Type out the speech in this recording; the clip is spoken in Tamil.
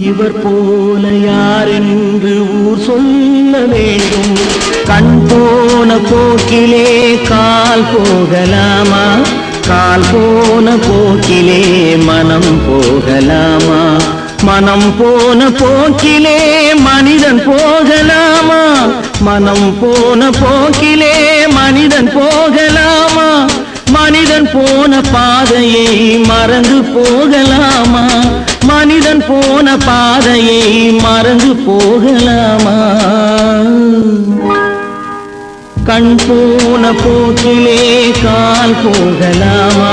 இவர் போல யாரென்று ஊர் சொல்ல வேண்டும். கண் போன போக்கிலே கால் போகலாமா, கால் போன போக்கிலே மனம் போகலாமா, மனம் போன போக்கிலே மனிதன் போகலாமா, மனம் போன போக்கிலே மனிதன் போகலாமா, மனிதன் போன பாதையை மறந்து போகலாமா, மனிதன் போன பாதையை மறந்து போகலாமா. கண் போன போக்கிலே கால் போகலாமா,